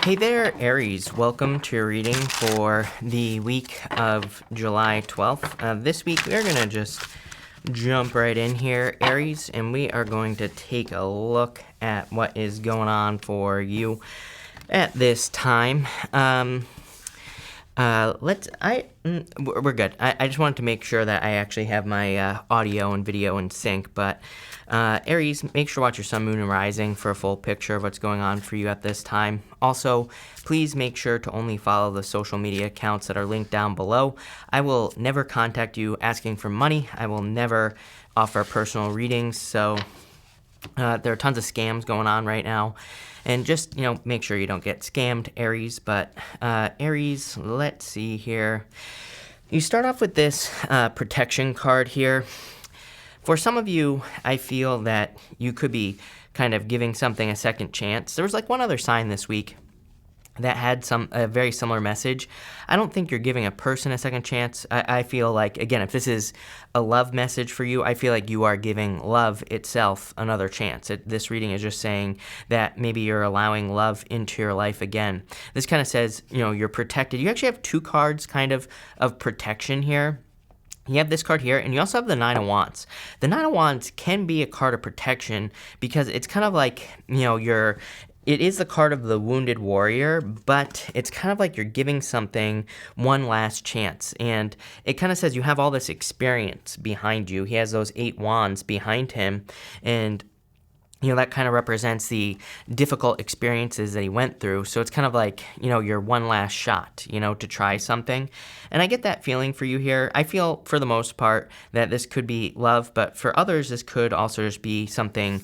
Hey there, Aries. Welcome to your reading for the week of July 12th. This week, we're going to just jump right in here, Aries, and we are going to take a look at what is going on for you at this time. We're good. I just wanted to make sure that I actually have my audio and video in sync, but Aries, make sure to watch your sun, moon, and rising for a full picture of what's going on for you at this time. Also, please make sure to only follow the social media accounts that are linked down below. I will never contact you asking for money. I will never offer personal readings, so there are tons of scams going on right now. And just, make sure you don't get scammed, Aries. But Aries, let's see here. You start off with this protection card here. For some of you, I feel that you could be kind of giving something a second chance. There was like one other sign this week that had a very similar message. I don't think you're giving a person a second chance. I feel like, again, if this is a love message for you, I feel like you are giving love itself another chance. This reading is just saying that maybe you're allowing love into your life again. This kind of says, you're protected. You actually have two cards kind of protection here. You have this card here, and you also have the Nine of Wands. The Nine of Wands can be a card of protection because it's kind of like, it is the card of the wounded warrior, but it's kind of like you're giving something one last chance. And it kind of says you have all this experience behind you. He has those 8 wands behind him, and that kind of represents the difficult experiences that he went through. So it's kind of like, your one last shot, to try something. And I get that feeling for you here. I feel, for the most part, that this could be love, but for others, this could also just be something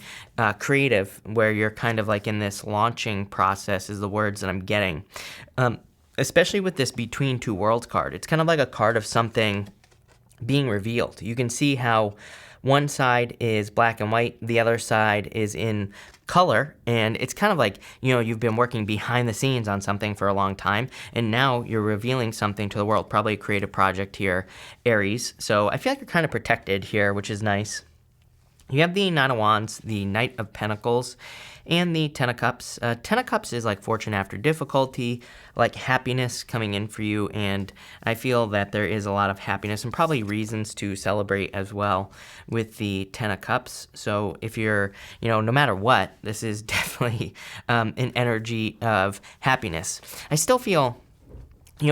creative, where you're kind of like in this launching process is the words that I'm getting. Especially with this Between Two Worlds card. It's kind of like a card of something being revealed. You can see how one side is black and white, the other side is in color, and it's kind of like, you've been working behind the scenes on something for a long time, and now you're revealing something to the world, probably a creative project here, Aries. So I feel like you're kind of protected here, which is nice. You have the Nine of Wands, the Knight of Pentacles, and the Ten of Cups. Ten of Cups is like fortune after difficulty, like happiness coming in for you, and I feel that there is a lot of happiness and probably reasons to celebrate as well with the Ten of Cups. So if you're, no matter what, this is definitely an energy of happiness. I still feel,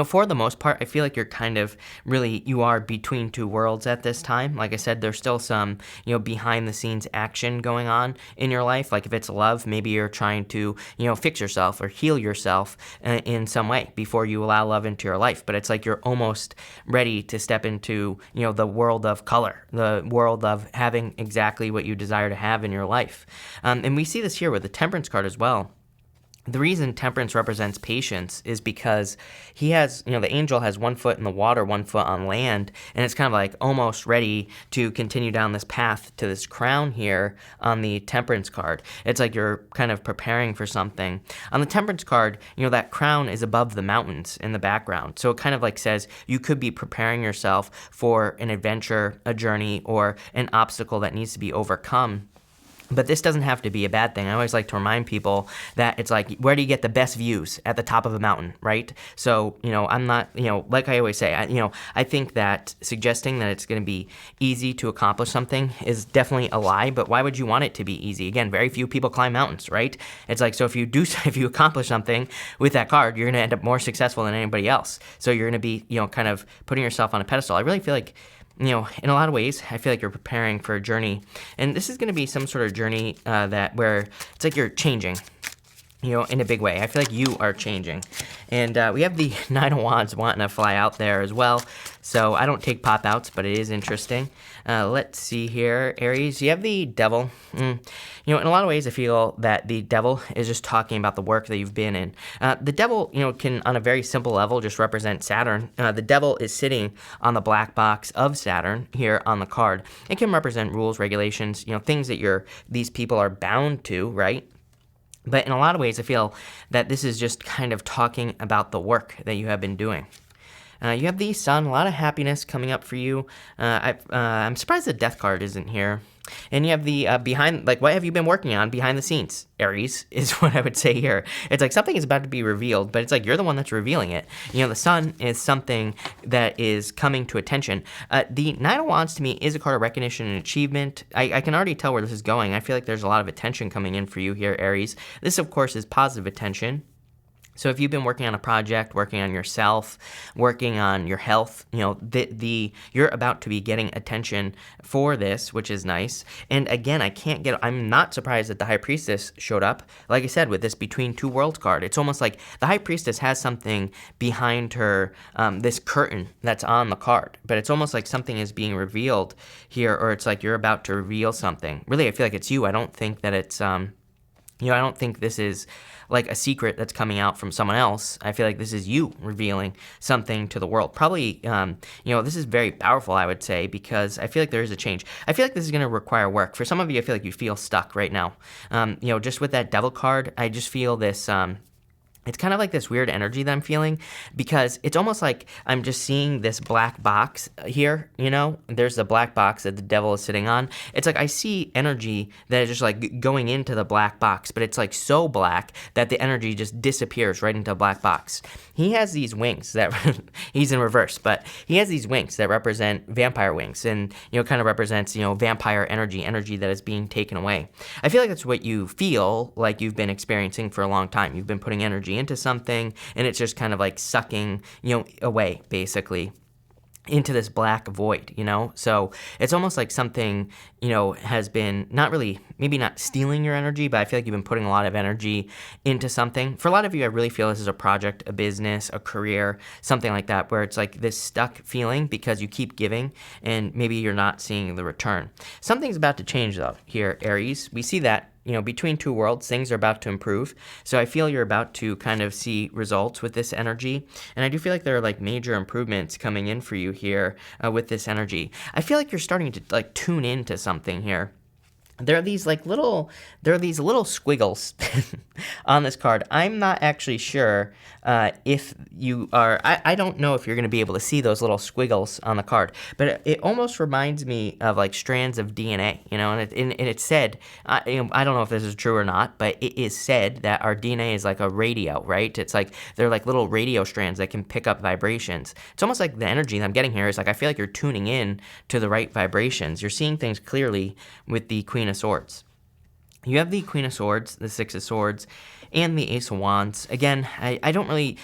for the most part, I feel like you're kind of you are between two worlds at this time. Like I said, there's still some, behind the scenes action going on in your life. Like if it's love, maybe you're trying to, fix yourself or heal yourself in some way before you allow love into your life. But it's like you're almost ready to step into, the world of color, the world of having exactly what you desire to have in your life. And we see this here with the Temperance card as well. The reason Temperance represents patience is because he has, the angel has 1 foot in the water, 1 foot on land, and it's kind of like almost ready to continue down this path to this crown here on the Temperance card. It's like you're kind of preparing for something. On the Temperance card, that crown is above the mountains in the background. So it kind of like says you could be preparing yourself for an adventure, a journey, or an obstacle that needs to be overcome. But this doesn't have to be a bad thing. I always like to remind people that it's like, where do you get the best views? At the top of a mountain, right? So, I'm not, like I always say, I think that suggesting that it's going to be easy to accomplish something is definitely a lie, but why would you want it to be easy? Again, very few people climb mountains, right? It's like, so if you accomplish something with that card, you're going to end up more successful than anybody else. So you're going to be, kind of putting yourself on a pedestal. I really feel like, in a lot of ways, I feel like you're preparing for a journey. And this is going to be some sort of journey where it's like you're changing, in a big way. I feel like you are changing. And we have the Nine of Wands wanting to fly out there as well. So I don't take pop-outs, but it is interesting. Let's see here, Aries. You have the Devil. In a lot of ways, I feel that the Devil is just talking about the work that you've been in. The Devil, can, on a very simple level, just represent Saturn. The Devil is sitting on the black box of Saturn here on the card. It can represent rules, regulations, things that these people are bound to, right? But in a lot of ways, I feel that this is just kind of talking about the work that you have been doing. You have the Sun, a lot of happiness coming up for you. I'm surprised the Death card isn't here. And you have the behind, like, what have you been working on behind the scenes, Aries, is what I would say here. It's like something is about to be revealed, but it's like you're the one that's revealing it. You know, the sun is something that is coming to attention. The Nine of Wands to me is a card of recognition and achievement. I can already tell where this is going. I feel like there's a lot of attention coming in for you here, Aries. This, of course, is positive attention. So if you've been working on a project, working on yourself, working on your health, you know, you're about to be getting attention for this, which is nice. And again, I'm not surprised that the High Priestess showed up. Like I said, with this Between Two Worlds card, it's almost like the High Priestess has something behind her, this curtain that's on the card. But it's almost like something is being revealed here, or it's like you're about to reveal something. Really, I feel like it's you. I don't think that it's, I don't think this is like a secret that's coming out from someone else. I feel like this is you revealing something to the world. Probably, this is very powerful, I would say, because I feel like there is a change. I feel like this is going to require work. For some of you, I feel like you feel stuck right now. Just with that Devil card, I just feel this... It's kind of like this weird energy that I'm feeling, because it's almost like I'm just seeing this black box here, There's the black box that the devil is sitting on. It's like I see energy that is just like going into the black box, but it's like so black that the energy just disappears right into a black box. He has these wings that, he's in reverse, but he has these wings that represent vampire wings, and, kind of represents, vampire energy that is being taken away. I feel like that's what you feel like you've been experiencing for a long time. You've been putting energy into something, and it's just kind of like sucking, away, basically, into this black void, So it's almost like something, has been maybe not stealing your energy, but I feel like you've been putting a lot of energy into something. For a lot of you, I really feel this is a project, a business, a career, something like that, where it's like this stuck feeling because you keep giving and maybe you're not seeing the return. Something's about to change, though, here, Aries. We see that between two worlds, things are about to improve. So I feel you're about to kind of see results with this energy. And I do feel like there are like major improvements coming in for you here with this energy. I feel like you're starting to like tune into something here. There are these little squiggles on this card. I'm not actually sure if you are, I don't know if you're going to be able to see those little squiggles on the card, but it almost reminds me of like strands of DNA, and it's said, I don't know if this is true or not, but it is said that our DNA is like a radio, right? It's like, they're like little radio strands that can pick up vibrations. It's almost like the energy that I'm getting here is like, I feel like you're tuning in to the right vibrations. You're seeing things clearly with the Queen of Swords. You have the Queen of Swords, the Six of Swords, and the Ace of Wands. Again, I don't really...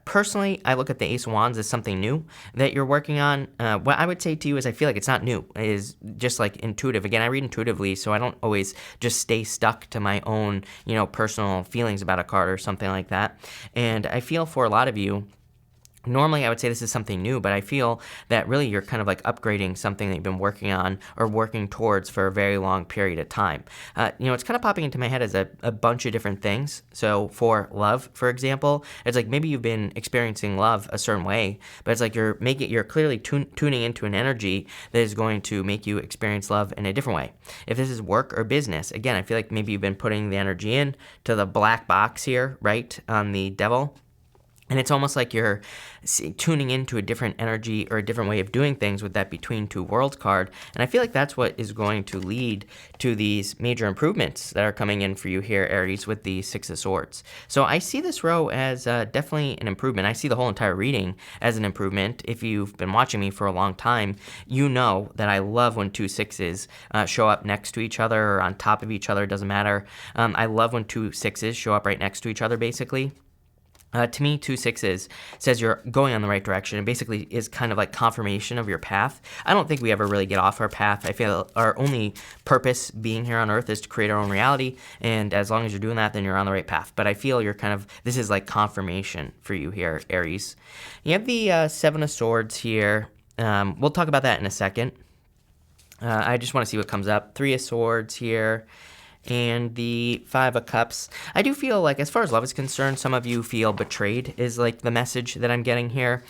Personally, I look at the Ace of Wands as something new that you're working on. What I would say to you is I feel like it's not new. It is just like intuitive. Again, I read intuitively, so I don't always just stay stuck to my own, personal feelings about a card or something like that. And I feel for a lot of you, normally I would say this is something new, but I feel that really you're kind of like upgrading something that you've been working on or working towards for a very long period of time. It's kind of popping into my head as a bunch of different things. So for love, for example, it's like maybe you've been experiencing love a certain way, but it's like you're clearly tuning into an energy that is going to make you experience love in a different way. If this is work or business, again, I feel like maybe you've been putting the energy in to the black box here, right, on the devil. And it's almost like you're tuning into a different energy or a different way of doing things with that Between Two Worlds card. And I feel like that's what is going to lead to these major improvements that are coming in for you here, Aries, with the Six of Swords. So I see this row as definitely an improvement. I see the whole entire reading as an improvement. If you've been watching me for a long time, you know that I love when two sixes show up next to each other or on top of each other. It doesn't matter. I love when two sixes show up right next to each other, basically. To me, two sixes says you're going on the right direction. It basically is kind of like confirmation of your path. I don't think we ever really get off our path. I feel our only purpose being here on Earth is to create our own reality, and as long as you're doing that, then you're on the right path. But I feel this is like confirmation for you here, Aries. You have the Seven of Swords here. We'll talk about that in a second. I just want to see what comes up. Three of Swords here. And the Five of Cups. I do feel like, as far as love is concerned, some of you feel betrayed is like the message that I'm getting here.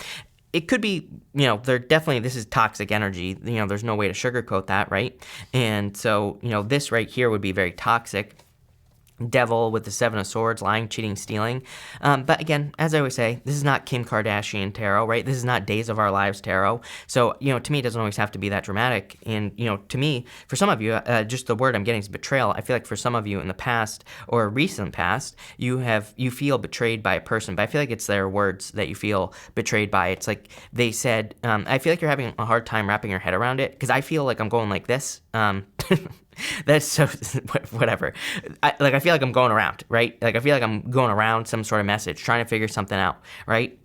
It could be, this is toxic energy. There's no way to sugarcoat that, right? And so, this right here would be very toxic. Devil with the Seven of Swords, lying, cheating, stealing. But again, as I always say, this is not Kim Kardashian tarot, right? This is not Days of Our Lives tarot. So, to me, it doesn't always have to be that dramatic. And, to me, for some of you, just the word I'm getting is betrayal. I feel like for some of you in the past or recent past, you feel betrayed by a person, but I feel like it's their words that you feel betrayed by. It's like they said, I feel like you're having a hard time wrapping your head around it, because I feel like I'm going like this. That's so whatever. I feel like I'm going around, right? Like I feel like I'm going around some sort of message, trying to figure something out, right?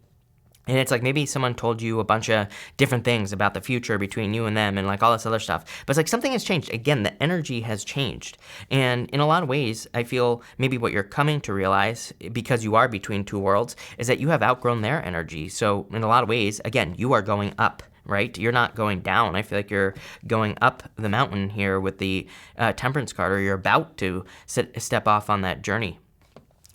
And it's like maybe someone told you a bunch of different things about the future between you and them and like all this other stuff. But it's like something has changed. Again, the energy has changed. And in a lot of ways, I feel maybe what you're coming to realize, because you are between two worlds, is that you have outgrown their energy. So in a lot of ways, again, you are going up. Right? You're not going down. I feel like you're going up the mountain here with the Temperance card, or you're about to step off on that journey.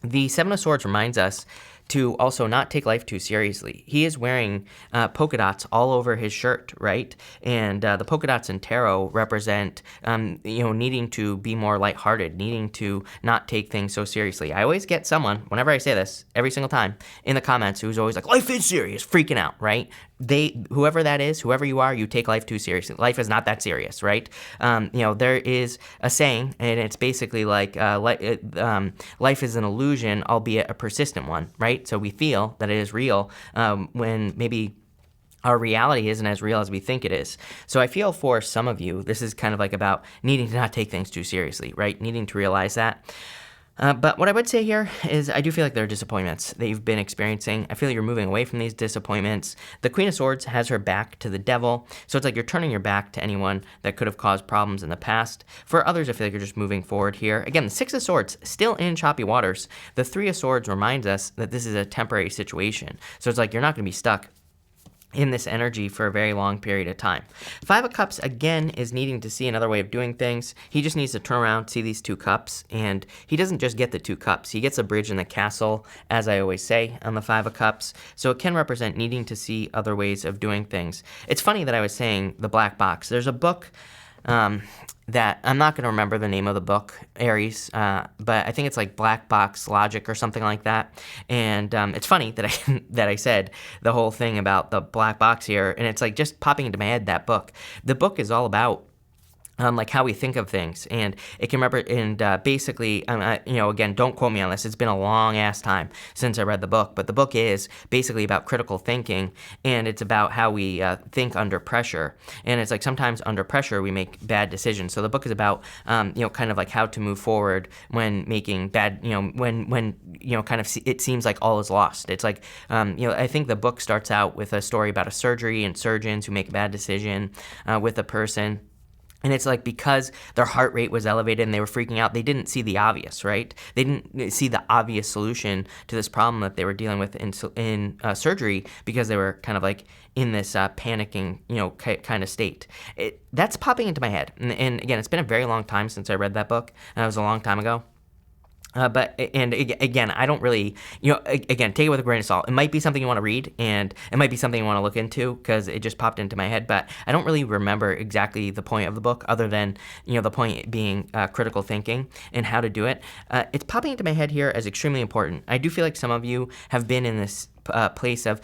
The Seven of Swords reminds us to also not take life too seriously. He is wearing polka dots all over his shirt, right? And the polka dots in tarot represent, needing to be more lighthearted, needing to not take things so seriously. I always get someone, whenever I say this, every single time, in the comments, who's always like, life is serious, freaking out, right? Whoever that is, whoever you are, you take life too seriously. Life is not that serious, right? There is a saying, and it's basically like life is an illusion, albeit a persistent one, right? So we feel that it is real when maybe our reality isn't as real as we think it is. So I feel for some of you, this is kind of like about needing to not take things too seriously, right? Needing to realize that. But what I would say here is I do feel like there are disappointments that you've been experiencing. I feel like you're moving away from these disappointments. The Queen of Swords has her back to the Devil, so it's like you're turning your back to anyone that could have caused problems in the past. For others, I feel like you're just moving forward here. Again, the Six of Swords, still in choppy waters. The Three of Swords reminds us that this is a temporary situation. So it's like you're not going to be stuck in this energy for a very long period of time. Five of Cups, again, is needing to see another way of doing things. He just needs to turn around, see these two cups, and he doesn't just get the two cups. He gets a bridge and the castle, as I always say, on the Five of Cups. So it can represent needing to see other ways of doing things. It's funny that I was saying the black box. There's a book that I'm not going to remember the name of the book, Aries, but I think it's like Black Box Logic or something like that. And it's funny that I said the whole thing about the black box here, and it's like just popping into my head, that book. The book is all about like how we think of things, and it can remember, and basically, again, don't quote me on this. It's been a long ass time since I read the book, but the book is basically about critical thinking, and it's about how we think under pressure. And it's like sometimes under pressure we make bad decisions. So the book is about, kind of like how to move forward when making bad, when kind of it seems like all is lost. It's like, I think the book starts out with a story about a surgery and surgeons who make a bad decision with a person. And it's like because their heart rate was elevated and they were freaking out, they didn't see the obvious, right? They didn't see the obvious solution to this problem that they were dealing with in surgery, because they were kind of like in this panicking, kind of state. That's popping into my head. And again, it's been a very long time since I read that book. It was a long time ago. But again, I don't really, again, take it with a grain of salt. It might be something you want to read, and it might be something you want to look into, because it just popped into my head. But I don't really remember exactly the point of the book, other than, the point being critical thinking and how to do it. It's popping into my head here as extremely important. I do feel like some of you have been in this place of,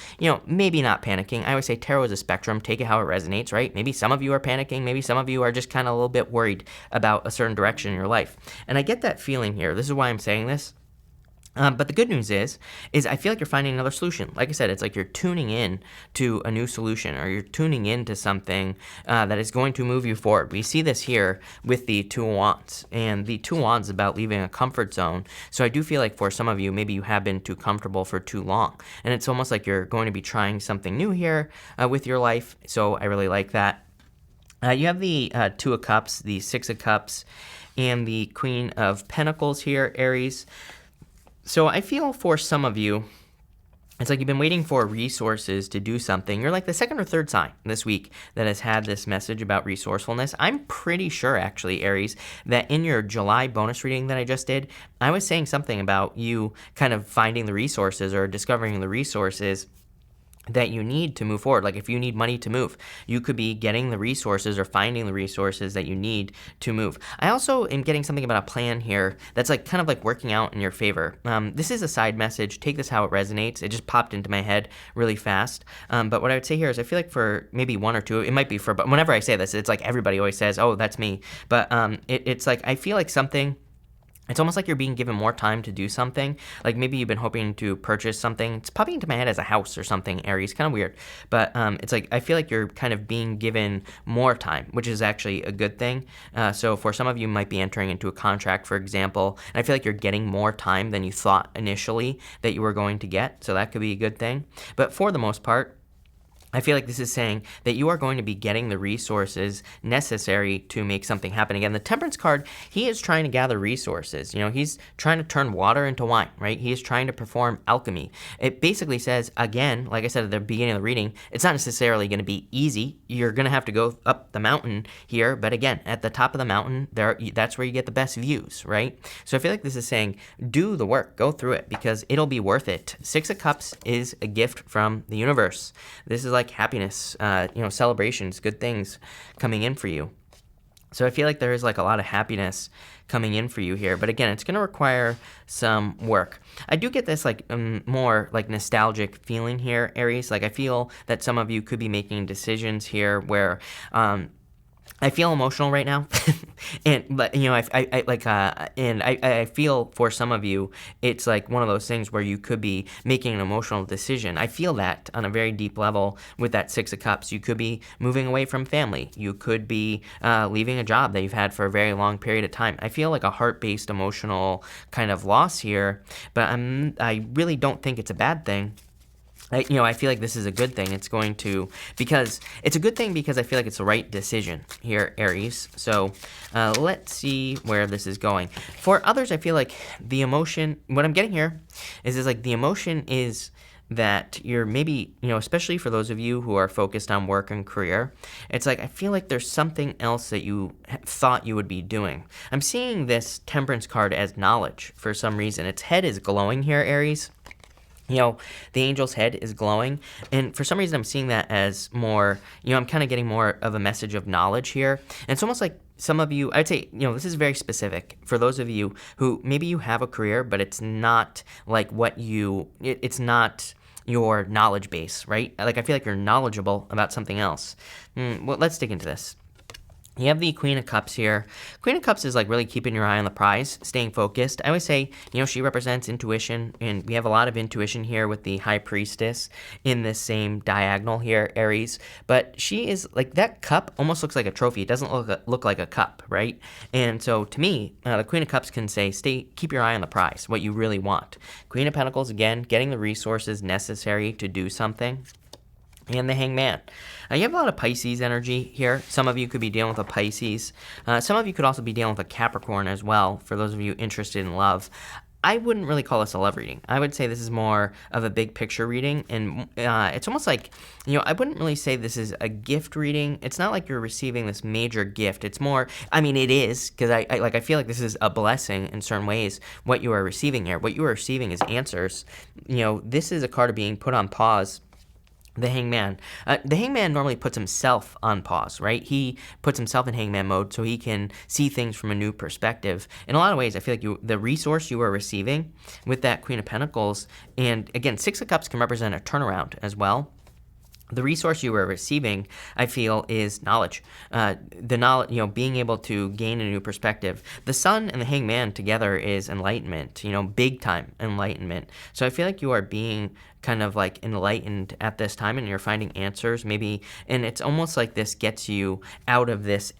maybe not panicking. I always say tarot is a spectrum. Take it how it resonates, right? Maybe some of you are panicking. Maybe some of you are just kind of a little bit worried about a certain direction in your life. And I get that feeling here. This is why I'm saying this. But the good news is I feel like you're finding another solution. Like I said, it's like you're tuning in to a new solution, or you're tuning into something that is going to move you forward. We see this here with the Two of Wands, and the Two of Wands is about leaving a comfort zone. So I do feel like for some of you, maybe you have been too comfortable for too long, and it's almost like you're going to be trying something new here with your life. So I really like that. You have the Two of Cups, the Six of Cups, and the Queen of Pentacles here, Aries. So I feel for some of you, it's like you've been waiting for resources to do something. You're like the second or third sign this week that has had this message about resourcefulness. I'm pretty sure, actually, Aries, that in your July bonus reading that I just did, I was saying something about you kind of finding the resources or discovering the resources that you need to move forward. Like if you need money to move, you could be getting the resources or finding the resources that you need to move. I also am getting something about a plan here that's like kind of like working out in your favor. This is a side message. Take this how it resonates. It just popped into my head really fast. But what I would say here is I feel like for maybe one or two, it might be for, but whenever I say this, it's like everybody always says, oh, that's me. But it's like I feel like something. It's almost like you're being given more time to do something. Like maybe you've been hoping to purchase something. It's popping into my head as a house or something, Aries. Kind of weird. But it's like I feel like you're kind of being given more time, which is actually a good thing. So for some of you might be entering into a contract, for example, and I feel like you're getting more time than you thought initially that you were going to get. So that could be a good thing. But for the most part, I feel like this is saying that you are going to be getting the resources necessary to make something happen. Again, the Temperance card, he is trying to gather resources. You know, he's trying to turn water into wine, right? He is trying to perform alchemy. It basically says, again, like I said at the beginning of the reading, it's not necessarily going to be easy. You're going to have to go up the mountain here. But again, at the top of the mountain, that's where you get the best views, right? So I feel like this is saying, do the work, go through it, because it'll be worth it. Six of Cups is a gift from the universe. This is like happiness, celebrations, good things coming in for you. So I feel like there is like a lot of happiness coming in for you here. But again, it's going to require some work. I do get this like more like nostalgic feeling here, Aries. Like I feel that some of you could be making decisions here where I feel emotional right now, but I feel for some of you, it's like one of those things where you could be making an emotional decision. I feel that on a very deep level with that Six of Cups. You could be moving away from family. You could be leaving a job that you've had for a very long period of time. I feel like a heart-based emotional kind of loss here, but I really don't think it's a bad thing. I feel like this is a good thing. It's a good thing because I feel like it's the right decision here, Aries. So let's see where this is going. For others, I feel like the emotion, what I'm getting here is like the emotion is that you're maybe, especially for those of you who are focused on work and career, it's like I feel like there's something else that you thought you would be doing. I'm seeing this Temperance card as knowledge for some reason. Its head is glowing here, Aries. The angel's head is glowing, and for some reason I'm seeing that as more, I'm kind of getting more of a message of knowledge here, and it's almost like some of you, I'd say, this is very specific for those of you who maybe you have a career, but it's not like it's not your knowledge base, right? Like I feel like you're knowledgeable about something else. Well, let's dig into this. You have the Queen of Cups here. Queen of Cups is like really keeping your eye on the prize, staying focused. I always say, she represents intuition, and we have a lot of intuition here with the High Priestess in this same diagonal here, Aries. But she is like, that cup almost looks like a trophy. It doesn't look like a cup, right? And so to me, the Queen of Cups can say, keep your eye on the prize, what you really want. Queen of Pentacles, again, getting the resources necessary to do something. And the Hangman. You have a lot of Pisces energy here. Some of you could be dealing with a Pisces. Some of you could also be dealing with a Capricorn as well, for those of you interested in love. I wouldn't really call this a love reading. I would say this is more of a big picture reading, and it's almost like, I wouldn't really say this is a gift reading. It's not like you're receiving this major gift. It's more, it is, because I feel like this is a blessing in certain ways, what you are receiving here. What you are receiving is answers. This is a card of being put on pause. The Hangman. The Hangman normally puts himself on pause, right? He puts himself in Hangman mode so he can see things from a new perspective. In a lot of ways, I feel like the resource you are receiving with that Queen of Pentacles, and again, Six of Cups can represent a turnaround as well. The resource you are receiving, I feel, is knowledge. The knowledge, being able to gain a new perspective. The Sun and the Hangman together is enlightenment, big time enlightenment. So I feel like you are being kind of like enlightened at this time, and you're finding answers maybe, and it's almost like this gets you out of this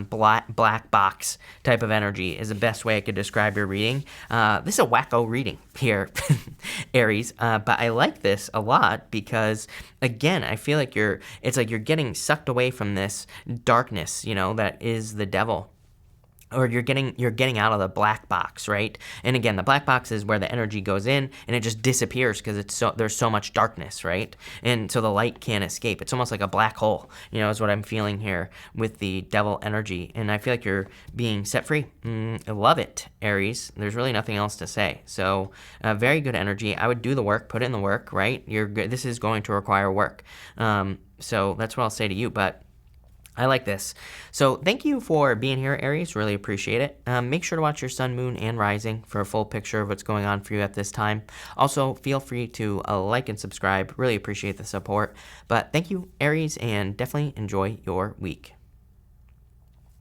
black box type of energy is the best way I could describe your reading. This is a wacko reading here, Aries, but I like this a lot because, again, I feel like it's like you're getting sucked away from this darkness, that is the devil. or you're getting out of the black box, right? And again, the black box is where the energy goes in and it just disappears because there's so much darkness, right? And so the light can't escape. It's almost like a black hole, is what I'm feeling here with the devil energy. And I feel like you're being set free. I love it, Aries. There's really nothing else to say. So very good energy. I would do the work, put in the work, right? This is going to require work. So that's what I'll say to you, but I like this. So thank you for being here, Aries. Really appreciate it. Make sure to watch your sun, moon, and rising for a full picture of what's going on for you at this time. Also, feel free to like and subscribe. Really appreciate the support. But thank you, Aries, and definitely enjoy your week.